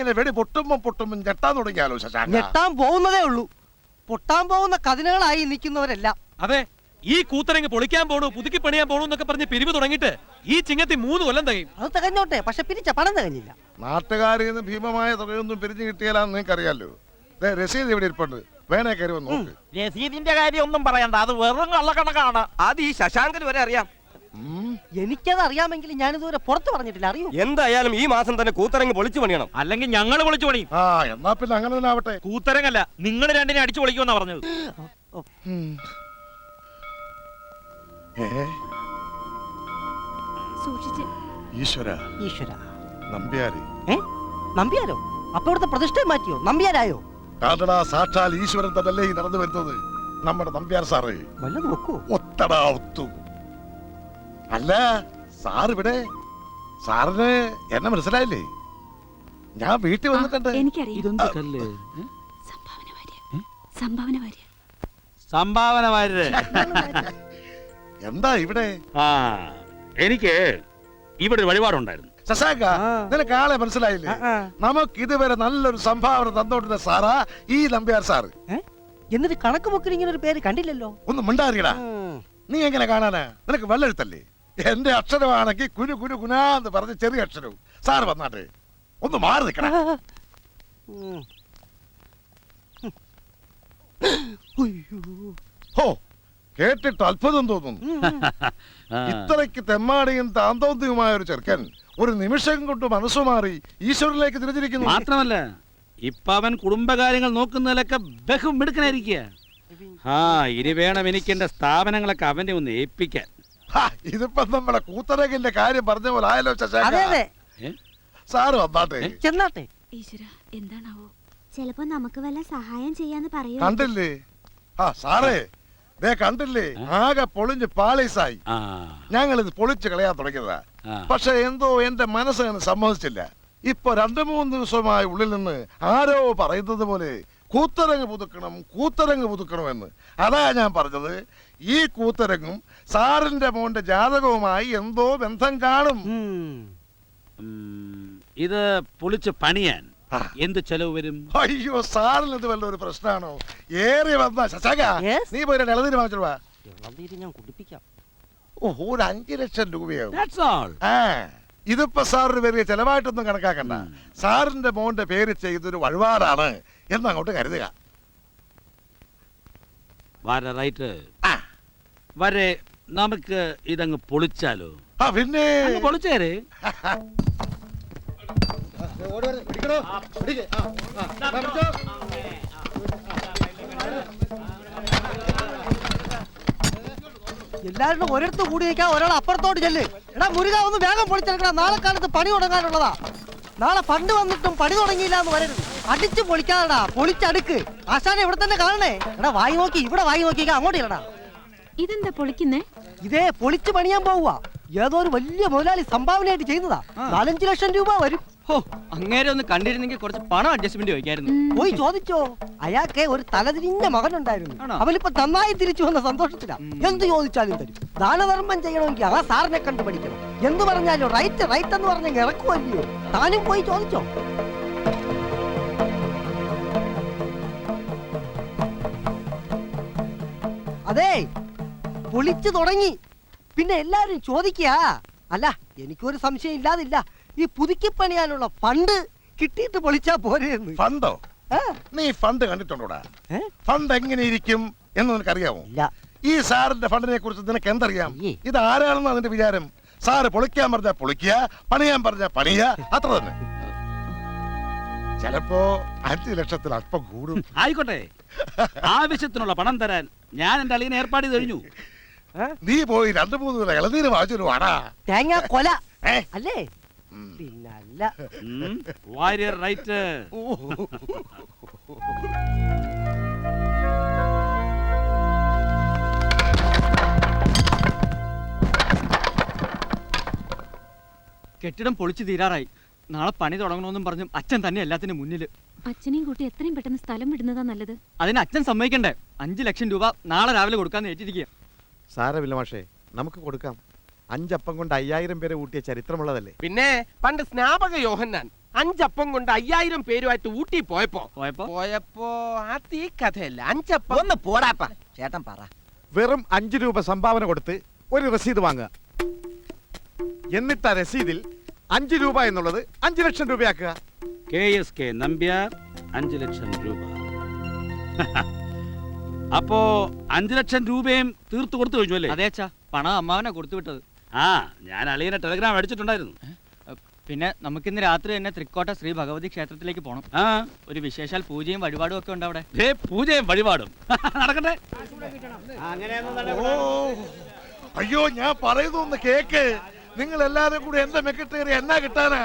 ഇങ്ങനെ വെടി പൊട്ടുമ്പോ ഞെട്ടാൻ തുടങ്ങിയാലോ ശശാങ്ക? ഞെട്ടാൻ പോകുന്നതേ ഉള്ളൂ. പൊട്ടാൻ പോകുന്ന കതിനകളായി നിൽക്കുന്നവരെല്ലാം. അതെ, ഈ കൂത്തരങ്ങ് പൊളിക്കാൻ പോണു, പുതുക്കി പണിയാൻ പോണു എന്നൊക്കെ പറഞ്ഞ് പിരിവ് തുടങ്ങിയിട്ട് ഈ ചിങ്ങത്തി 3 കൊല്ലം തികയും. അത് തികഞ്ഞോട്ടെ, പക്ഷെ പിരിച്ച പണം തികഞ്ഞില്ല. നാട്ടുകാരിൽ നിന്ന് ഭീമമായ തുകയൊന്നും പിരിഞ്ഞു കിട്ടിയാലാന്ന് നിങ്ങൾക്ക് അറിയാലോ. രസീത് ഇവിടെ ഇരിപ്പുണ്ട്, വേണേ കയറി വന്ന് നോക്ക്. രസീതിന്റെ കാര്യം ഒന്നും പറയണ്ട, അത് വെറും കള്ളക്കണക്കാണ്. അത് ഈ ശശാങ്കന് വരെ അറിയാം. എനിക്കത് അറിയാമെങ്കിലും ഞാനിതുവരെ പുറത്ത് പറഞ്ഞിട്ടില്ല. അറിയൂ, എന്തായാലും ഈ മാസം തന്നെ കൂത്തരങ്ങ് പൊളിച്ചു പണിയണം, അല്ലെങ്കിൽ ഞങ്ങൾ പൊളിച്ചു പണിയും. എന്നാ പിന്നെ അങ്ങനെ തന്നെ ആവട്ടെ. കൂത്തരങ്ങല്ല, നിങ്ങൾ രണ്ടിനെ അടിച്ചു പൊളിക്കുമെന്നാ പറഞ്ഞത്. ഈശ്വര നമ്പ്യാര്. നമ്പ്യാരോ? അപ്പൊ ഇവിടുത്തെ പ്രതിഷ്ഠ മാറ്റിയോ? നമ്പ്യാരായോ? സാക്ഷാൽ ഈശ്വരൻ തന്നല്ലേ ഈ നടന്നു വരുന്നത്. നമ്മുടെ നമ്പ്യാർ സാറ് വല്ല നോക്കൂ. ഒത്തടാ ഒത്തു. അല്ല സാർ ഇവിടെ, സാറിന് എന്നെ മനസ്സിലായില്ലേ? ഞാൻ വീട്ടിൽ വന്നിട്ടുണ്ട്. എന്താ ഇവിടെ? എനിക്ക് ഇവിടെ ഒരു വഴിപാടുണ്ടായിരുന്നു. ശശാങ്ക, നിനക്ക് ആളെ മനസ്സിലായില്ലേ? നമുക്ക് ഇതുവരെ നല്ലൊരു സംഭാവന തന്നോണ്ടിരുന്ന സാറാ ഈ നമ്പ്യാർ സാറ്. എന്നിട്ട് കണക്ക് ബുക്കിൽ ഇങ്ങനെ ഒരു പേര് കണ്ടില്ലല്ലോ. ഒന്ന് മിണ്ടാറിയടാ. നീ എങ്ങനെ കാണാനാ? നിനക്ക് വെള്ളെഴുത്തല്ലേ? എന്റെ അക്ഷരമാണെങ്കിൽ കുരു കുരു കുനാന്ന് പറഞ്ഞ ചെറിയ അക്ഷരവും. സാറ് വന്നാട്ടെ, ഒന്ന് മാറി നിൽക്കണ. ഹോ, കേട്ടിട്ട് അത്ഭുതം തോന്നുന്നു. ഇത്രയ്ക്ക് തെമ്മാടിയും താന്തോന്തിയുമായ ഒരു ചെറുക്കൻ ഒരു നിമിഷം കൊണ്ട് മനസ്സുമാറി ഈശ്വരനിലേക്ക് തിരിച്ചിരിക്കുന്നു. മാത്രമല്ല ഇപ്പൊ അവൻ കുടുംബകാര്യങ്ങൾ നോക്കുന്നതിലൊക്കെ ബഹുമിടുക്കനായിരിക്കുക. ഇനി വേണം എനിക്ക് എന്റെ സ്ഥാപനങ്ങളൊക്കെ അവനെ ഒന്ന് ഏൽപ്പിക്കാൻ. ഇതിപ്പോ നമ്മുടെ കൂത്തരകിന്റെ കാര്യം പറഞ്ഞ പോലെ ആയല്ലോ ശശാങ്ക. സാറ് വന്നാട്ടെ, ചെന്നാട്ടെ. എന്താണാവോ, ചിലപ്പോ നമുക്ക് വല്ല സഹായം ചെയ്യാന്ന് പറയൂ. കണ്ടില്ലേ സാറേ, കണ്ടില്ലേ, ആകെ പൊളിഞ്ഞ് പാളീസായി. ഞങ്ങളിത് പൊളിച്ച് കളയാൻ തുടങ്ങിയതാ. പക്ഷെ എന്തോ എന്റെ മനസ്സങ്ങനെ സമ്മതിച്ചില്ല. ഇപ്പൊ 2-3 ദിവസമായി ഉള്ളിൽ നിന്ന് ആരോ പറയുന്നത് പോലെ കൂത്തരങ്ങ് പുതുക്കണം എന്ന്. അതാ ഞാൻ പറഞ്ഞത്, ഈ കൂത്തരങ്ങും സാറിന്റെ മോന്റെ ജാതകവുമായി എന്തോ ബന്ധം കാണും. ഇത് പൊളിച്ച് പണിയാൻ എന്ത് ചെലവ് വരും? അയ്യോ, സാറിന് ഇത് വല്ല ഒരു പ്രശ്നമാണോ? ഏറി വന്ന ശശാങ്ക, നീ പോയി ഇളനീര് വാങ്ങിച്ചോളൂ. ഞാൻ കുടിപ്പിക്കാം. ഒരു 5 ലക്ഷം രൂപയാവും. ഇതിപ്പോ സാറിന് വലിയ ചെലവായിട്ടൊന്നും കണക്കാക്കണ്ട. സാറിന്റെ മോന്റെ പേര് ചെയ്തൊരു വഴിപാടാണ് എന്നങ്ങോട്ട് കരുതുക. വരെ നമുക്ക് ഇതങ്ങ് പൊളിച്ചാലോ? പിന്നെ പൊളിച്ചേരെ. എല്ലാവരും ഒരിടത്ത് കൂടി നിൽക്കാൻ ഒരാൾ അപ്പുറത്തോട്ട് ചെല്ല്. എടാ മുരുക, ഒന്ന് വേഗം പൊളിച്ചെടുക്കണം. നാളെ കാലത്ത് പണി തുടങ്ങാനുള്ളതാ. നാളെ ഫണ്ട് വന്നിട്ടും പണി തുടങ്ങിയില്ല എന്ന് വരരുത്. അടിച്ചു പൊളിക്കാതെടാ, പൊളിച്ചടുക്ക്. ആശാനെ ഇവിടെ തന്നെ കാണണേ. എടാ വായി നോക്കി, ഇവിടെ വായി നോക്കി അങ്ങോട്ട് ഇല്ലടാ. ഇതെന്താ പൊളിക്കുന്നേ? ഇതേ പൊളിച്ച് പണിയാൻ പോവുക. ഏതോ ഒരു വലിയ മുതലാളി സംഭാവനയായിട്ട് ചെയ്യുന്നതാ. 4-5 ലക്ഷം രൂപ വരും. അങ്ങേരെ ഒന്ന് കണ്ടിരുന്നെങ്കിൽ കുറച്ച് പണം അഡ്ജസ്റ്റ്മെന്റ് ചോദിക്കായിരുന്നു. പോയി ചോദിച്ചോ. അയാൾക്ക് ഒരു തലതിരിഞ്ഞ മകനുണ്ടായിരുന്നു. അവനിപ്പോ നന്നായി തിരിച്ചു വന്ന സന്തോഷത്തിലാ. എന്ത് ചോദിച്ചാലും തരും. ദാനധർമ്മം ചെയ്യണമെങ്കിൽ ആ സാറിനെ കണ്ടു പഠിക്കണം. എന്ത് പറഞ്ഞാലും റൈറ്റ് എന്ന് പറഞ്ഞ ഇറക്കുമല്ലയോ. താനും പോയി ചോദിച്ചോ. അതെ, പൊളിച്ചു തുടങ്ങി. പിന്നെ എല്ലാരും ചോദിക്കുക. അല്ല, എനിക്കൊരു സംശയം ഇല്ലാതില്ല, ഈ പുതുക്കി പണിയാനുള്ള ഫണ്ട് കിട്ടിയിട്ട് പൊളിച്ചാ പോരെന്ന്. ഫണ്ടോ? നീ ഫണ്ട് കണ്ടിട്ടുണ്ടോടാ? ഫണ്ട് എങ്ങനെ ഇരിക്കും എന്ന് നിനക്കറിയാമോ? ഈ സാറിന്റെ ഫണ്ടിനെ കുറിച്ച് നിനക്ക് എന്തറിയാം? ഇത് ആരാണെന്ന് അതിന്റെ വിചാരം? സാറ് പൊളിക്കാൻ പറഞ്ഞാ പൊളിക്കുക, പണിയാൻ പറഞ്ഞാ പണിയ, അത്ര തന്നെ. ചിലപ്പോ 5 ലക്ഷത്തിൽ അല്പം കൂടും. ആയിക്കോട്ടെ, ആവശ്യത്തിനുള്ള പണം തരാൻ ഞാൻ എന്റെ അളിയനെ ഏർപ്പാട് കഴിഞ്ഞു. നീ പോയി 2-3 ഇളനീര് വാങ്ങിച്ചു വാടാ. തേങ്ങ കൊല അല്ലേ? പിന്നല്ല. വാരിയർ റൈറ്റ്. കെട്ടിടം പൊളിച്ചു തീരാറായി. നാളെ പണി തുടങ്ങണമെന്നും പറഞ്ഞു അച്ഛൻ തന്നെ എല്ലാത്തിനും മുന്നില്. അച്ഛനെയും കൂട്ടി എത്രയും പെട്ടെന്ന് സ്ഥലം വിടുന്നതാ നല്ലത്. അതിന് അച്ഛൻ സമ്മതിക്കണ്ടേ? 5 ലക്ഷം രൂപ നാളെ രാവിലെ കൊടുക്കാന്ന് ഏറ്റിരിക്കുക. സാരമില്ല മാഷേ, നമുക്ക് കൊടുക്കാം. 5 അപ്പം കൊണ്ട് 5000 പേരെ ഊട്ടിയ ചരിത്രമുള്ളതല്ലേ. പിന്നെ പണ്ട് സ്നാപക യോഹന്നാൻ അഞ്ചപ്പം കൊണ്ട് 5000 പേരുമായിട്ട് ഊട്ടി പോയപ്പോ പോയപ്പോ അത് ഈ കഥയല്ല. അഞ്ചപ്പം ഒന്ന് പോടാപ്പാ ചേട്ടൻ പറ. വെറും 5 രൂപ സംഭാവന കൊടുത്ത് ഒരു രസീത് വാങ്ങുക. എന്നിട്ട് ആ രസീതിൽ 5 രൂപ എന്നുള്ളത് 5 ലക്ഷം രൂപയാക്കുക. KSK നമ്പ്യാർ 5 ലക്ഷം രൂപ. അപ്പോ 5 ലക്ഷം രൂപയും തീർത്തു കൊടുത്തു കഴിഞ്ഞു അല്ലേ? അതെ അച്ഛാ, പണം അമ്മാവനാ കൊടുത്തു വിട്ടത്. ആ, ഞാൻ അളിയനെ ടെലഗ്രാം അടിച്ചിട്ടുണ്ടായിരുന്നു. പിന്നെ നമുക്കിന്ന് രാത്രി തന്നെ തൃക്കോട്ട ശ്രീ ഭഗവതി ക്ഷേത്രത്തിലേക്ക് പോകണം. ആ, ഒരു വിശേഷാൽ പൂജയും വഴിപാടും ഒക്കെ ഉണ്ട് അവിടെ. പൂജയും വഴിപാടും നടക്കട്ടെ. ഓ അയ്യോ, ഞാൻ പറയുന്നൊന്ന് കേക്ക്. നിങ്ങൾ എല്ലാരും കൂടി എന്റെ മെക്കിട്ടേറി എന്നാ കിട്ടാനാ?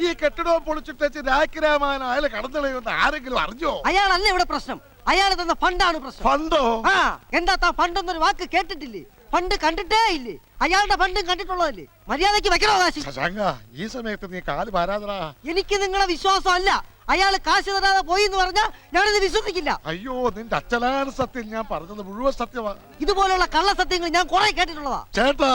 ഈ കെട്ടിടവും പൊളിച്ചിട്ടേച്ച് രാജ്യരാമായണ അയാളെ കടന്നുകളയുമെന്ന് ആരെങ്കിലും അറിഞ്ഞോ? അയാളല്ല ഇവിടെ പ്രശ്നം, അയാൾ തന്ന ഫണ്ടാണ് പ്രശ്നം. ഫണ്ടോ? ആ, എന്താ താ ഫണ്ട് എന്നൊരു വാക്ക് കേട്ടിട്ടില്ലേ? ഫണ്ട് കണ്ടിട്ടേ ഇല്ലേ? അയാളുടെ ഫണ്ടും കണ്ടിട്ടുള്ളതല്ലേ? മര്യാദയ്ക്ക് വെക്കണോ കാശ്? ശശാങ്ക, ഈ സമയത്ത് നീ കാല് പാരാതടാ. എനിക്ക് നിങ്ങളെ വിശ്വാസം അല്ല. അയാൾ കാശ് തരാതെ പോയി എന്ന് പറഞ്ഞാൽ ഞാനിത് വിശ്വസിക്കില്ല. അയ്യോ, നിന്റെ അച്ഛനാണ് സത്യം. ഞാൻ പറഞ്ഞത് മുഴുവൻ സത്യമാ. ഇതുപോലുള്ള കള്ള സത്യങ്ങൾ ഞാൻ കുറെ കേട്ടിട്ടുള്ളതാ. ചേട്ടാ,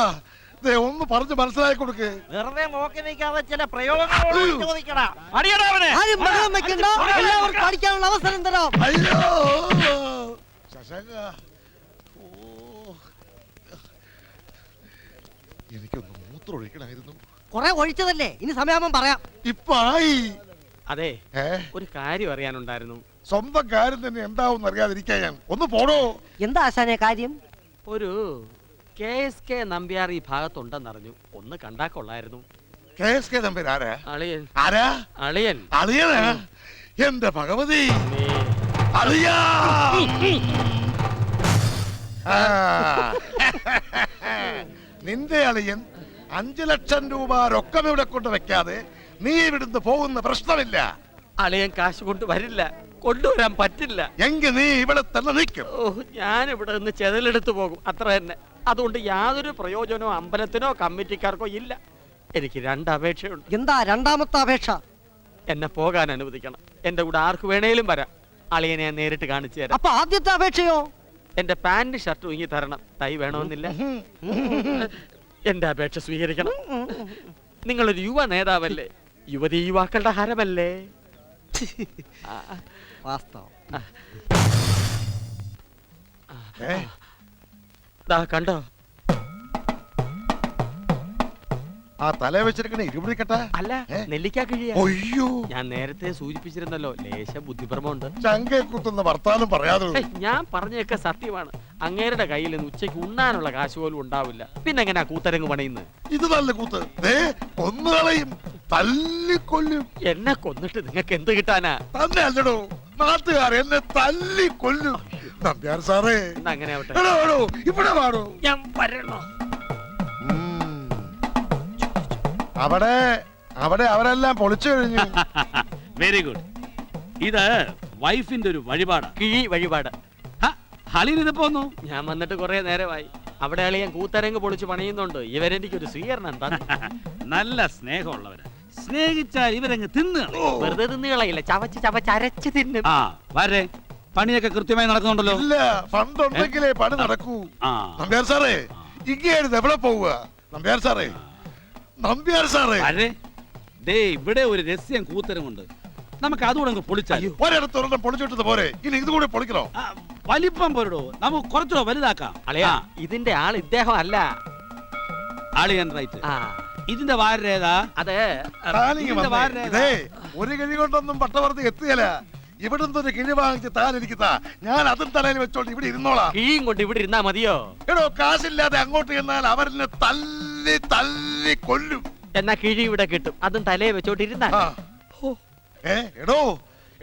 ദേ ഒന്ന് പറഞ്ഞ് മനസ്സിലാക്കി കൊടുക്ക്. വെറുതെ നോക്കി നിൽക്കാതെ ചില പ്രയോഗങ്ങളോട് ചോദിക്കടാ. ആരും ബഹളം വെക്കണ്ട, എല്ലാവർക്കും പഠിക്കാനുള്ള അവസരം തരാം. അയ്യോ ശശാങ്ക, ഓ എനിക്കൊന്ന് മൂത്രം ഒഴിക്കണമായിരുന്നു. കുറെ ഒഴിച്ചതല്ലേ, ഇനി സമയാകുമ്പം പറയാം. ഇപ്പൊ ആയി. അതെ, ഏ, ഒരു കാര്യം അറിയാനുണ്ടായിരുന്നു. സ്വന്തം കാര്യം തന്നെ എന്താവും അറിയാതിരിക്കാൻ ഞാൻ. ഒന്ന് പോടോ. എന്താ ആശാനെ കാര്യം? ഒരു KSK നമ്പ്യാർ ഈ ഭാഗത്തുണ്ടെന്നറിഞ്ഞു. ഒന്ന് കണ്ടാ കൊള്ളായിരുന്നു. KSK നമ്പർ ആരാ? അളിയൻ. ആരാ? അളിയൻ. അളിയനാ? എന്റെ ഭഗവതി, അളിയാ. ആ. നിന്റെ അളിയൻ 5 ലക്ഷം രൂപ രൊക്കം ഇവിടെ കൊണ്ട് വെക്കാതെ നീ ഇവിടുന്ന് പോകുന്ന പ്രശ്നമില്ല. അളിയൻ കാശ് കൊണ്ട് വരില്ല, കൊണ്ടുവരാൻ പറ്റില്ല. എങ്കിൽ നീ ഇവിടെ തന്നെ നിൽക്കും. ഓ, ഞാൻ ഇവിടെ നിന്ന് ചെതലെടുത്തു പോകും, അത്ര തന്നെ. അതുകൊണ്ട് യാതൊരു പ്രയോജനമോ അമ്പലത്തിനോ കമ്മിറ്റിക്കാർക്കോ ഇല്ല. എനിക്ക് 2 അപേക്ഷയുണ്ട്. എന്താ രണ്ടാമത്തെ അപേക്ഷ? എന്നെ പോകാൻ അനുവദിക്കണം. എന്റെ കൂടെ ആർക്ക് വേണേലും വരാം. അളിയനെ ഞാൻ നേരിട്ട് കാണിച്ചു തരാം. അപ്പൊ ആദ്യത്തെ അപേക്ഷയോ? എന്റെ പാന്റ് ഷർട്ട് ഉങ്ങി തരണം. തൈ വേണമെന്നില്ല. എന്റെ അപേക്ഷ സ്വീകരിക്കണം. നിങ്ങളൊരു യുവ നേതാവല്ലേ, യുവതി യുവാക്കളുടെ ഹരമല്ലേ? വാസ്തവം. ഏ? ദാ കണ്ടോ? ആ തല വെച്ചിരിക്കണേ ഇരുപിടിക്കട്ടെ. അല്ല, നെല്ലിക്കാ കിഴിയ. ഒയ്യോ, ഞാൻ നേരത്തെ സൂചിപ്പിച്ചിരുന്നല്ലോ, ലേശ ബുദ്ധിപരമുണ്ട്. ചങ്കെ കുത്തുന്ന വർത്താനം പറയാതെ. ഞാൻ പറഞ്ഞൊക്കെ സത്യമാണ്. അങ്ങേരുടെ കയ്യിൽ നിന്ന് ഉച്ചയ്ക്ക് ഉണ്ണാനുള്ള കാശ് പോലും ഉണ്ടാവില്ല. പിന്നെ എങ്ങനെയാ കൂത്തരങ്ങ് പണിയുന്നത്? ഇത് നല്ല കൂത്ത്. കൊന്നുകളയും, തല്ലിക്കൊല്ലും. എന്നെ കൊന്നിട്ട് നിങ്ങൾക്ക് എന്ത് കിട്ടാനാ? തന്നെ അല്ലടോ, നാട്ടുകാർ എന്നെ തല്ലിക്കൊല്ലും. നമ്പ്യാർ സാറേ, എന്നാ അങ്ങനെ ആവട്ടെ. എടോ, എടോ, ഇവിടെ വാടോ. ഞാൻ വരണോ? അവിടെ അവിടെ അവരെല്ലാം പൊളിച്ചു കഴിഞ്ഞു. Very good. ഇത് വൈഫിന്റെ ഒരു വഴിപാടാ. കിഴി വഴിപാട്. അളിയൻ ഇത് പോന്നു. ഞാൻ വന്നിട്ട് കുറെ നേരമായി. അവിടെ അളിയൻ കൂത്തരങ്ങ് പൊളിച്ച് പണിയുന്നുണ്ട്. ഇവരെനിക്കൊരു സ്വീകരണം തന്നു. നല്ല സ്നേഹമുള്ളവര്. സ്നേഹിച്ചാൽ ഇവരങ്ങ് തിന്നു. വെറുതെ തിന്നു കളയില്ല, ചവച്ച് ചവച്ച് അരച്ച് തിന്നും. ആ, വരെ പണിയൊക്കെ കൃത്യമായി നടക്കുന്നുണ്ടല്ലോ. ഇല്ല, ഫണ്ടുണ്ടെങ്കിലേ പണി നടക്കൂ. ആ, നമ്പ്യാർ സാറേ, ഇങ്ങേരുത് എവിടെ പോവുക? നമ്പ്യാർ സാറേ, നമ്പ്യാർ സാറേ, വരെ ദേ ഇവിടെ ഒരു രഹസ്യം കൂത്തരമുണ്ട്. നമുക്ക് അതുകൂടെ പൊളിച്ചാൽ. ഒരിടത്ത് ഒരെണ്ണം പൊളിച്ചിട്ടത് പോരെ, ഇനി ഇതുകൂടെ പൊളിക്കണോ? വലിപ്പം പോരടോ, നമുക്ക് കുറച്ചുകൂടെ വലുതാക്കാം. അളിയാ, ഇതിന്റെ ആൾ ഇദ്ദേഹം അല്ല. അളിയൻ റൈറ്റ്. ആ, ഇതിന്റെ വാരേതാ? അതെ. താനിങ്ങ് ഇതിന്റെ വന്നേ. ഇതേ ഒരു കിഴി കൊണ്ടൊന്നും പട്ടവർത്തി എത്തുകയില്ല. ഇവിടുന്ന് ഒരു കിഴി വാങ്ങിച്ച് താൻ ഇരിക്കുതാ, ഞാൻ അതും തലയിൽ വെച്ചോണ്ട് ഇവിടെ ഇരുന്നോളാം. കിഴിയും കൊണ്ട് ഇവിടെ ഇരുന്നാ മതിയോ? എടോ, കാശില്ലാതെ അങ്ങോട്ട് ചെന്നാൽ അവരെന്നെ തല്ലി തല്ലി കൊല്ലും. എന്നാ കിഴി ഇവിടെ കിട്ടും, അതും തലയെ വെച്ചോട്ട് ഇരുന്നാ. ആ. എടോ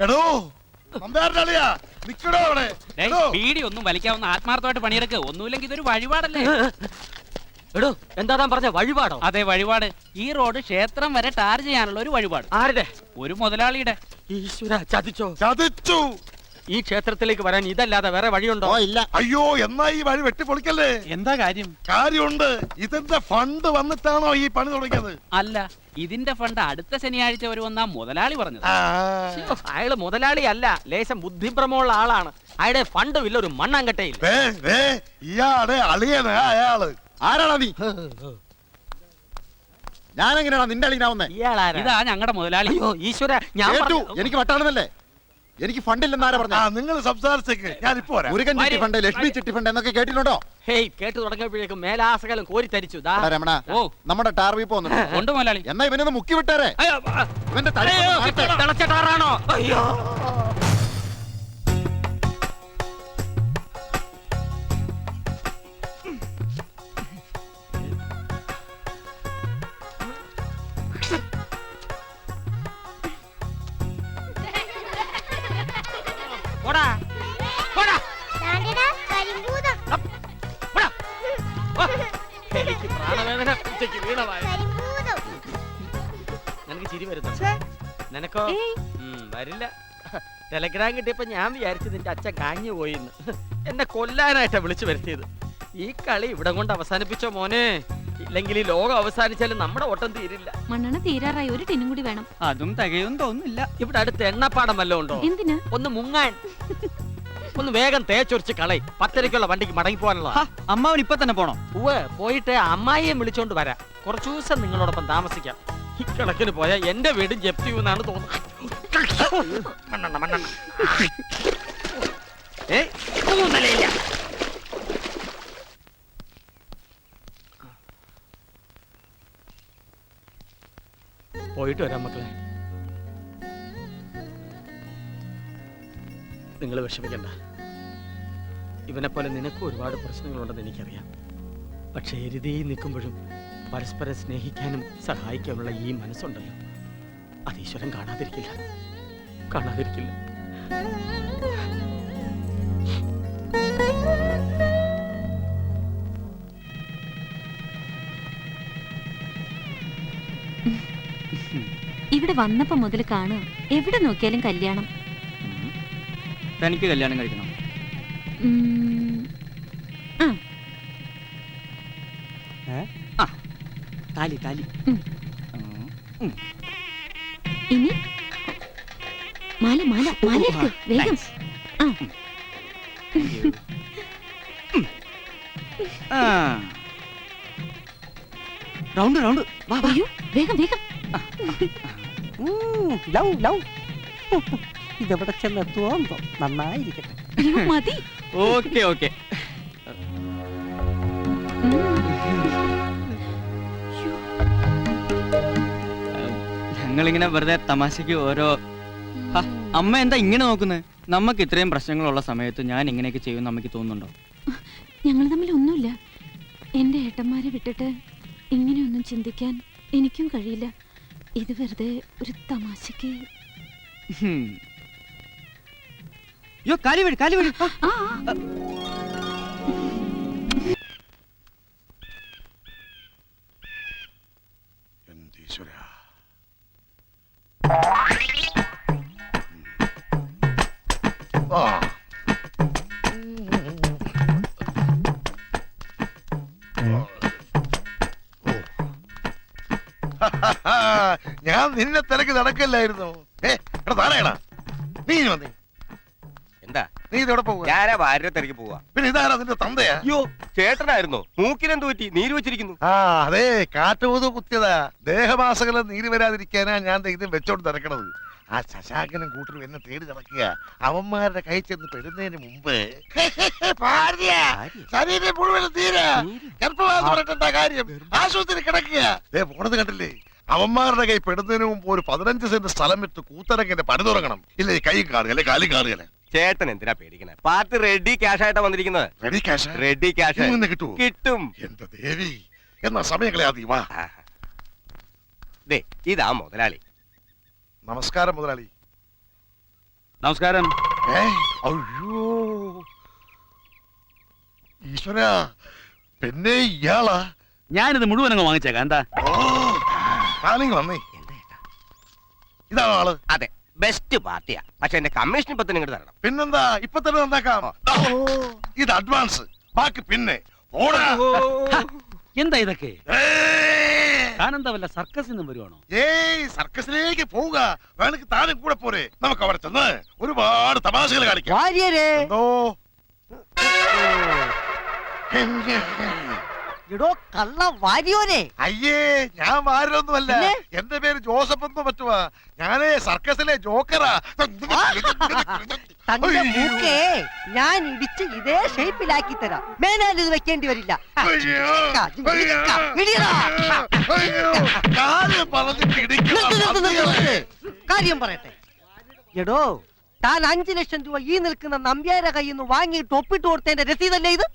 എടോ, നമ്പ്യാരുടെ അളിയാ, നിക്കടോ അവിടെ. എടോ, ബീഡി ഒന്നും വലിക്കാവുന്ന ആത്മാർത്ഥമായിട്ട് പണിയെടുക്കുക. ഒന്നുമില്ലെങ്കിൽ ഇതൊരു വഴിപാടല്ലേ? എടോ, എന്താ താൻ പറഞ്ഞ വഴിപാടോ? അതെ, വഴിപാട്. ഈ റോഡ് ക്ഷേത്രം വരെ ടാർ ചെയ്യാനുള്ള ഒരു വഴിപാട്. ആരുടെ? ഒരു മുതലാളിയുടെ. ഈശ്വര, ചതിച്ചോ? ചതിച്ചു. ഈ ക്ഷേത്രത്തിലേക്ക് വരാൻ ഇതല്ലാതെ വേറെ വഴിയുണ്ടോ? ഇല്ല. അയ്യോ, എന്നാ ഈ വഴി വെട്ടിപ്പൊളിക്കല്ലേ? എന്താ കാര്യം? കാര്യമുണ്ട്. ഇതിന്റെ ഫണ്ട് വന്നിട്ടാണോ ഈ പണി തുടങ്ങിയത്? അല്ല, ഇതിന്റെ ഫണ്ട് അടുത്ത ശനിയാഴ്ച വരുമെന്നാ മുതലാളി പറഞ്ഞത്. ആ. അയാള് മുതലാളി അല്ല, ലേശം ബുദ്ധിഭ്രമമുള്ള ആളാണ്. അയാളുടെ ഫണ്ടും ഇല്ല, ഒരു മണ്ണാങ്കട്ടയില്ല. ഇയാടെ അളിയനാ അയാള്. ആരാടാ നീ? ഞാൻ എങ്ങനെയാ നിന്റെ അളിയനാവുന്നേ? ഇയാളാരാ? ഇതാ ഞങ്ങളുടെ മുതലാളി. അയ്യോ ഈശ്വര, ഞാൻ ഏറ്റു, പറഞ്ഞു. എനിക്ക് വട്ടാണെന്നല്ലേ? എനിക്ക് ഫണ്ടില്ലെന്നാരാ പറഞ്ഞ? നിങ്ങൾ സംസാരിച്ചേക്ക്, ഞാൻ ഇപ്പൊ വരാം. മുരുകൻ ചിട്ടി ഫണ്ട്, ലക്ഷ്മി ചിട്ടി ഫണ്ട് എന്നൊക്കെ കേട്ടിട്ടുണ്ടോ? ഹേയ്, കേട്ടു തുടങ്ങിയപ്പോഴേക്കും മേലാസകലം കോരി തരിച്ചു. ദാ. എടാ രമണ, ഓ. നമ്മുടെ ടാർവി പോകുന്നുണ്ട്. ഉണ്ട് മുതലാളി. എന്നാ ഇവനൊന്ന് മുക്കി വിട്ടാരേ. അയ്യോ, ഇവന്റെ തടി അയ്യോ, ഒന്ന് മാറട്ടെ. തിളച്ച ടാറാണോ? അയ്യോ. പോടാ, പോടാ, പോടാ. ഓ, എനിക്ക് പ്രാണവേദന ഉച്ചയ്ക്ക് വീണമായ. നിനക്ക് ചിരി വരുന്നുണ്ട്. നിനക്കോ? വരില്ല. ടെലഗ്രാം കിട്ടിയപ്പോ ഞാൻ വിചാരിച്ചു നിന്റെ അച്ഛൻ കാഞ്ഞു പോയിന്ന്. എന്നെ കൊല്ലാനായിട്ടാ വിളിച്ചു വരുത്തിയത്. ഈ കളി ഇവിടെ കൊണ്ട് അവസാനിപ്പിച്ചോ മോനെ, ഇല്ലെങ്കിൽ ഈ ലോകം അവസാനിച്ചാലും നമ്മുടെ ഓട്ടം തീരില്ല. മണ്ണെണ്ണ തീരാറായി, ഒരു ടിന്നും കൂടി വേണം. അതും തികയും തോന്നുന്നില്ല. ഇവിടെ അടുത്ത് എണ്ണപ്പാടം വല്ലതും ഉണ്ടോ? എന്തിനാ? ഒന്ന് മുങ്ങാൻ. ഒന്ന് വേഗം തേച്ചൊരിച്ച് കളയി. 10:30 വണ്ടിക്ക് മടങ്ങി പോകാനുള്ള. അമ്മാവൻ ഇപ്പൊ തന്നെ പോണോ? പോയിട്ട് അമ്മായിയെ വിളിച്ചോണ്ട് വരാം. കുറച്ചു ദിവസം നിങ്ങളോടൊപ്പം താമസിക്കാം. ഈ കണക്കിന് പോയാ എന്റെ വീട് ജപ്തി ചെയ്യുമെന്നാണ് തോന്നുന്നത്. മണ്ണെണ്ണ, മണ്ണെണ്ണ. ഊന്നലില്ല. പോയിട്ട് വരാം മക്കളെ. നിങ്ങൾ വിഷമിക്കണ്ട. ഇവനെ പോലെ നിനക്കും ഒരുപാട് പ്രശ്നങ്ങളുണ്ടെന്ന് എനിക്കറിയാം. പക്ഷേ എരുതിയിൽ നിൽക്കുമ്പോഴും പരസ്പരം സ്നേഹിക്കാനും സഹായിക്കാനുള്ള ഈ മനസ്സുണ്ടല്ലോ, അത് ഈശ്വരൻ കാണാതിരിക്കില്ല, കാണാതിരിക്കില്ല. ഇവിടെ വന്നപ്പോ മുതൽ കാണുക, എവിടെ നോക്കിയാലും കല്യാണം. തനിക്ക് കല്യാണം കഴിക്കണം? താലി താലി. ഇനി മാല മാല മാല എടുക്ക്, വേഗം. Round round. അയ്യോ, വേഗം വേഗം. ഇതെവിടെ ചെന്നെത്തുവോ നന്നായിരിക്കട്ടെ. അയ്യോ, മതി. Okay okay. ഞങ്ങളിങ്ങനെ വെറുതെ തമാശക്ക് ഓരോ. അമ്മ എന്താ ഇങ്ങനെ നോക്കുന്നത്? നമുക്ക് ഇത്രയും പ്രശ്നങ്ങളുള്ള സമയത്ത് ഞാൻ ഇങ്ങനെയൊക്കെ ചെയ്യുമെന്ന് അമ്മയ്ക്ക് തോന്നുന്നുണ്ടോ? ഞങ്ങൾ തമ്മിൽ ഒന്നുമില്ല. എന്റെ ഏട്ടന്മാരെ വിട്ടിട്ട് ഇങ്ങനെയൊന്നും ചിന്തിക്കാൻ എനിക്കും കഴിയില്ല. ഇത് വെറുതെ ഒരു തമാശക്ക്. യോ, കാലി വീട് കാലി വീട്. എന്തീശ്വരാ. ഞാൻ നിന്നെ തിരക്ക് നടക്കല്ലായിരുന്നു. താനേടാ നീ വന്നേ. എന്താ നീ ഇതോടെ പോവുക? ഞാനാ ഭാര്യ തിരക്കി പോവാ. പിന്നെ ഇതാരാ നിന്റെ തന്തയാ? അയ്യോ, ചേട്ടനായിരുന്നോ? മൂക്കിനെന്ത് പറ്റി? നീര് വെച്ചിരിക്കുന്നു. അതെ, കാട്ടുപോത് കുത്തിയതാ. ദേഹമാസകലം നീര് വരാതിരിക്കാനാ ഞാൻ ഇത് വെച്ചോണ്ട് തിരക്കണത്. ആ ശശാങ്കനും കൂട്ടരും എന്നെ തേടി നടക്കുക. അവന്മാരുടെ കൈ ചെന്ന് പെടുന്നതിന് മുമ്പ് ശരീരം മുഴുവൻ തീരെ ഗർഭവാസം പറഞ്ഞിട്ടെന്താ കാര്യം? ആശുപത്രി കിടക്കുക. പോണത് കണ്ടില്ലേ? അവന്മാരുടെ കൈ പെടുന്നതിന് മുമ്പ് ഒരു 15 സെന്റ് സ്ഥലം വിട്ട് കൂത്തരങ്ങിന്റെ പണി തുടങ്ങണം. ഇല്ല ഈ കൈ കാണുക അല്ലെ കാലും കാണുക. ചേട്ടൻ എന്തിനാ പേടിക്കണേ? പാർട്ടി റെഡി ക്യാഷ് ആയിട്ടാ വന്നിരിക്കുന്നത്. Ready cash? റെഡി ക്യാഷ് കിട്ടും. കിട്ടും. എന്റെ ദേവി, എന്നാ സമയം കളയാതെ വാ. ദേ, ഇതാ മുതലാളി. നമസ്കാരം മുതലാളി. നമസ്കാരം. അയ്യോ ഈശ്വര, പിന്നെ ഇയാളാ? ഞാനിത് മുഴുവൻ അങ്ങ് വാങ്ങിച്ചേക്കാം. എന്താ വന്നേ? ഇതാണോ ആള്? അതെ, ബെസ്റ്റ് പാർട്ടിയാ. പക്ഷെ എന്റെ കമ്മീഷൻ ഇപ്പൊ തന്നെ ഇങ്ങോട്ട് തരണം. പിന്നെന്താ, ഇപ്പൊ തന്നെ നന്നാക്കാം. ഇത് അഡ്വാൻസ്, ബാക്കി പിന്നെ. എന്താ ഇതൊക്കെ? താനെന്താ വല്ല സർക്കസിൽ നിന്നും വരുവാണോ? സർക്കസിലേക്ക് പോവുക. വേണമെങ്കിൽ താനും കൂടെ പോരെ. നമുക്ക് അവിടെ ചെന്ന് ഒരുപാട് തമാശകൾ കാണിക്കാം. എന്തോ എടോ കള്ള വാരിയോനെ. അയ്യേ ഞാൻ വാരൊന്നുമല്ല. പിന്നെ? എന്റെ പേര് ജോസഫ് എന്ന് പറ്റുവാ. ഞാനേ സർക്കസിലെ ജോക്കറാ. തന്റെ മൂക്കേ ഞാൻ ഇടിച്ച് ഇതേ ഷേപ്പിലാക്കി തരാം. മേനാൽ ഇത് വെക്കേണ്ടി വരില്ല. അയ്യോ, ഇടിയടാ. കാര്യം പറഞ്ഞിട്ട് ഇടിക്കണം. കാര്യം പറയട്ടെ. എടോ താൻ 5 ലക്ഷം രൂപ ഈ നിൽക്കുന്ന നമ്പ്യാരെ കയ്യിൽ നിന്ന് വാങ്ങിയിട്ട് ഒപ്പിട്ട് കൊടുത്തതിന്റെ രസീതല്ലേ ഇത്?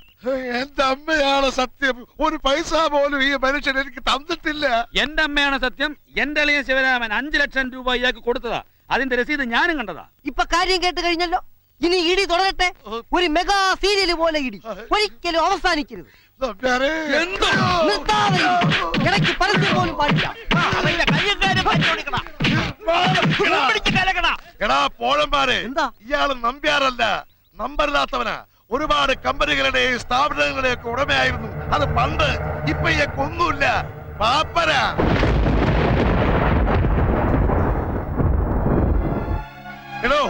എന്റെ അമ്മയാണ് സത്യം. ഒരു പൈസ പോലും ഈ മനുഷ്യൻ എനിക്ക് തന്നിട്ടില്ല. എന്റെ അമ്മയാണ് സത്യം. എന്റെ അളിയൻ ശിവരാമൻ 5 ലക്ഷം രൂപ ഇയാൾക്ക് കൊടുത്തതാ. അതിന്റെ രസീത് ഞാനും കണ്ടതാ. ഇപ്പൊ കാര്യം കേട്ട് കഴിഞ്ഞല്ലോ. ഇനി ഇടി തുടരട്ടെ. ഒരു മെഗാ സീരിയല് പോലെ ഇടി. ഒരിക്കലും അവസാനിക്കരുത്. നമ്പ്യാരെ, നിർത്താതെ ഇടി. ഇടയ്ക്ക് പരസ്യം പോലും പാടില്ല. എടാ പോഴന്മാരെ, എന്താ? ഇയാള് നമ്പ്യാരല്ല, നമ്പരില്ലാത്തവനാ. ഒരുപാട് കമ്പനികളുടെയും സ്ഥാപനങ്ങളുടെയും ഒക്കെ ഉടമയായിരുന്നു. അത് പണ്ട്. ഇപ്പൊ ഇയൊന്നുമില്ല. പാപ്പരാ. എടോ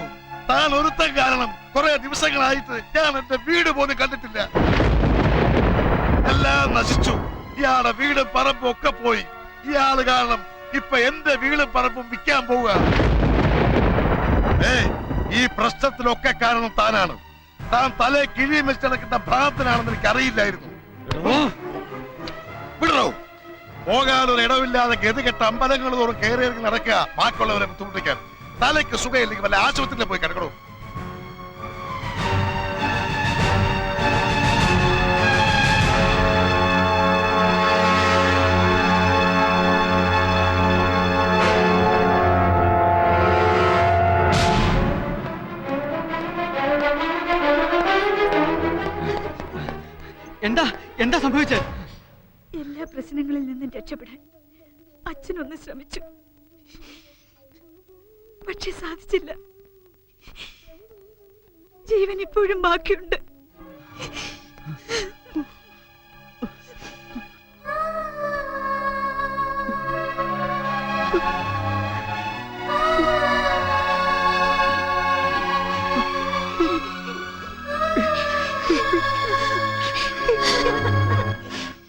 താൻ ഒരുത്തൻ കാരണം കുറെ ദിവസങ്ങളായിട്ട് ഞാൻ എന്റെ വീട് പോലും കണ്ടിട്ടില്ല. എല്ലാം നശിച്ചു. ഇയാളുടെ വീടും പറമ്പും ഒക്കെ പോയി. ഇയാള് കാരണം ഇപ്പൊ എന്റെ വീടും പറമ്പും വിൽക്കാൻ പോവുക. ഈ പ്രശ്നത്തിലൊക്കെ കാരണം താനാണ്. താൻ തലേ കിഴിയും വെച്ച് നടക്കുന്ന ഭ്രാന്തനാണെന്ന് എനിക്ക് അറിയില്ലായിരുന്നു. വിടറോ. പോകാനൊരു ഇടവില്ലാതെ ഗതികെട്ട അമ്പലങ്ങൾ തോറും കയറി ഇറങ്ങി നടക്കുക. ബാക്കിയുള്ളവരെ ബുദ്ധിമുട്ടിക്കാൻ. തലയ്ക്ക് സുഖമില്ലെങ്കിൽ വല്ല ആശുപത്രിയിൽ പോയി കിടക്കണോ. എന്താ എന്താ സംഭവിച്ചത്? എല്ലാ പ്രശ്നങ്ങളിൽ നിന്നും രക്ഷപ്പെടാൻ അച്ഛനൊന്ന് ശ്രമിച്ചു, പക്ഷെ സാധിച്ചില്ല. ജീവൻ ഇപ്പോഴും ബാക്കിയുണ്ട്.